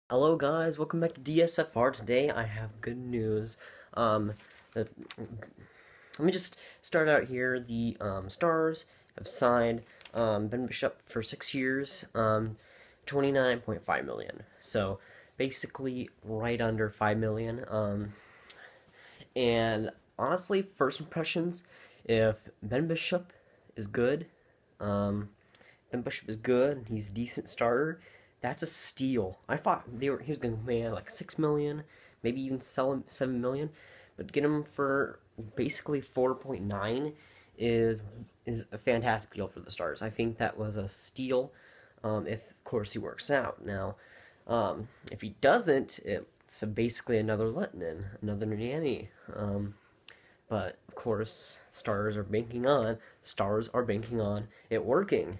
Hello guys, welcome back to DSFR. Today I have good news. Um, the, Let me just start out here. The Stars have signed Ben Bishop for 6 years, 29.5 million. So basically right under 5 million. And honestly, first impressions, if Ben Bishop is good, um, Ben Bishop is good. He's a decent starter. That's a steal. I thought he was going to command like 6 million, maybe even sell him 7 million, but get him for basically 4.9 is is a fantastic deal for the Stars. I think that was a steal. If of course he works out. Now, if he doesn't, it's basically another Lettinen, another Niemi. But of course, stars are banking on it working.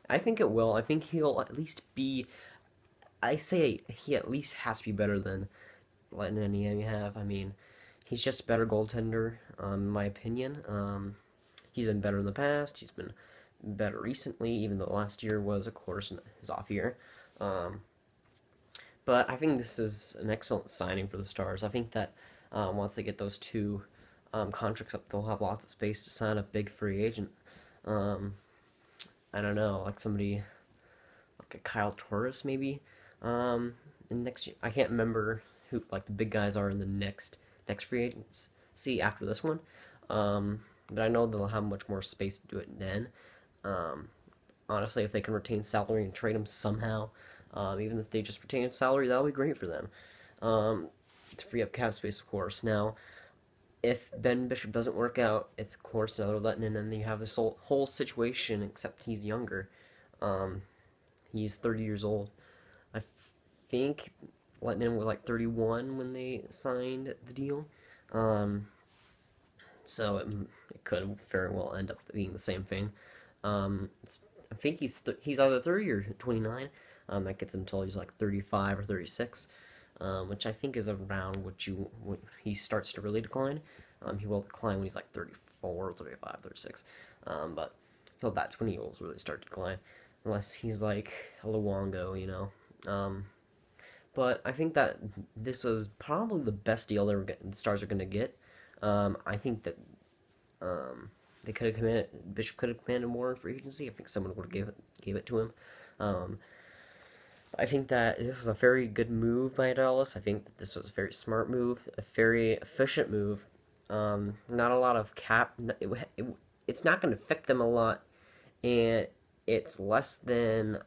I think it will. I think he'll at least be. I say he at least has to be better than letting Niemi have. I mean, he's just a better goaltender, in my opinion. He's been better in the past. He's been better recently, even though last year was, of course, his off year. Um, but I think this is an excellent signing for the Stars. I think that once they get those two contracts up, they'll have lots of space to sign a big free agent. Um, I don't know, like somebody like a Kyle Torres maybe. In next year, I can't remember who like the big guys are in the next free agents. See after this one, but I know they'll have much more space to do it then. Um, Honestly, if they can retain salary and trade him somehow, even if they just retain salary, that'll be great for them. To free up cap space, of course. Now, if Ben Bishop doesn't work out, it's of course another letting in, and then you have this whole situation. Except he's younger. Um, he's 30 years old. I think Lettinen was like 31 when they signed the deal. Um, so it could very well end up being the same thing. I think he's either 30 or 29. That gets him until he's like 35 or 36, which I think is around when he starts to really decline. He will decline when he's like 34, 35, 36. But that's when he will really start to decline, unless he's like a Luongo, you know. But I think that this was probably the best deal the Stars are going to get. I think that they could have commanded Bishop could have commanded more in free agency. I think someone would have gave it to him. Um, I think that this was a very good move by Dallas. I think that this was a very smart move, a very efficient move. Not a lot of cap. It's not going to affect them a lot, and it's less than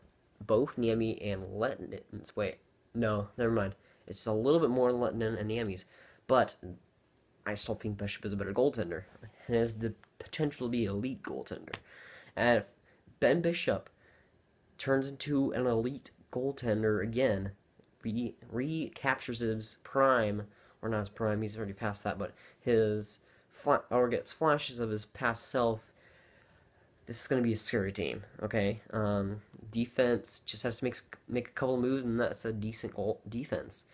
both Niemi and Lettinen's. Wait, no, never mind. It's a little bit more than Lettinen and Niemi's, but I still think Bishop is a better goaltender and has the potential to be an elite goaltender. And if Ben Bishop turns into an elite goaltender again, recaptures his prime, or not his prime, he's already past that, but or gets flashes of his past self, this is going to be a scary team, okay? Defense just has to make a couple moves, and that's a decent goal defense.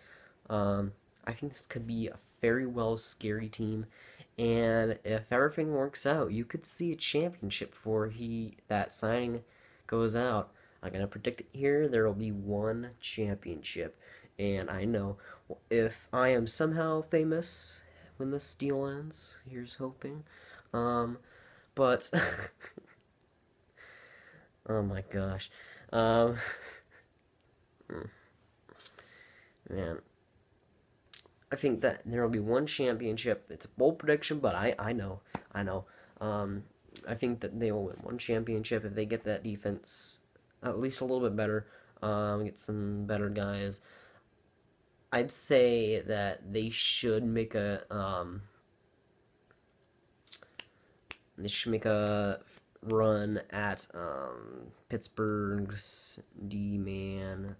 I think this could be a very well scary team, and if everything works out, you could see a championship before that signing goes out. I'm gonna predict it here. There will be one championship, and I know if I am somehow famous when this deal ends, here's hoping. Um, but oh my gosh, um, man. I think that there will be one championship. It's a bold prediction, but I know. Um, I think that they will win one championship if they get that defense at least a little bit better. Get some better guys. I'd say that they should make a run at Pittsburgh's D man.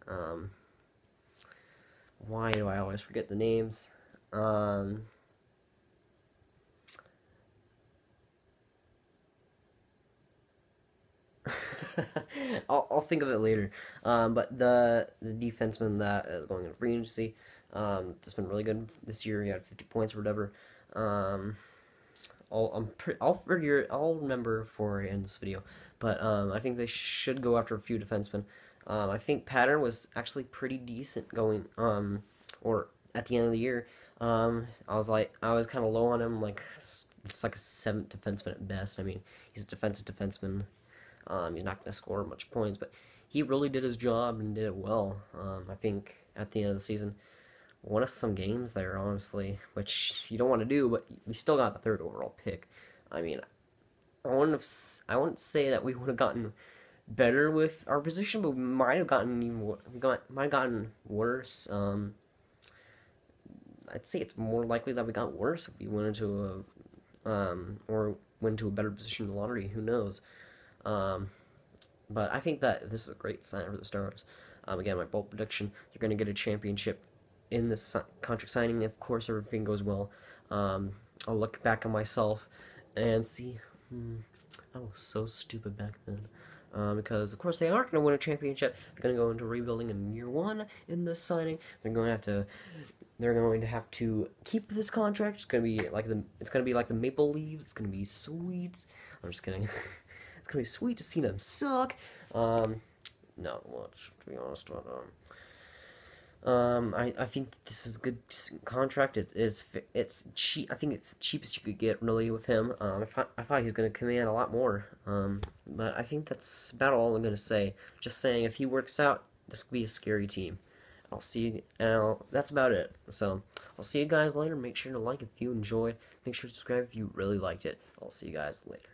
Why do I always forget the names? Um, I'll think of it later. But the defenseman that is going in free agency, that's been really good this year. He had 50 points or whatever. Um, I'll remember before I end this video. But I think they should go after a few defensemen. I think pattern was actually pretty decent going, or at the end of the year. I was kind of low on him. Like it's like a seventh defenseman at best. I mean, he's a defensive defenseman. He's not going to score much points, but he really did his job and did it well. I think at the end of the season, won us some games there, honestly, which you don't want to do, but we still got the third overall pick. I mean, I wouldn't say that we would have gotten better with our position, but we might have gotten might have gotten worse. I'd say it's more likely that we got worse if we went into or went to a better position in the lottery. Who knows? Um, but I think that this is a great sign for the Stars. Again, my bold prediction: you're going to get a championship in this contract signing. Of course, everything goes well. I'll look back on myself and see. I was so stupid back then. Because of course they aren't going to win a championship. They're going to go into rebuilding in year one in this signing. They're going to have to keep this contract. It's going to be like the Maple Leafs. It's going to be sweet. I'm just kidding. It's going to be sweet to see them suck. Not much, to be honest. But, I think this is a good contract. It's cheap. I think it's the cheapest you could get really with him. I thought he was going to command a lot more. But I think that's about all I'm going to say. Just saying, if he works out, this could be a scary team. I'll see you. That's about it. So I'll see you guys later. Make sure to like if you enjoy. Make sure to subscribe if you really liked it. I'll see you guys later.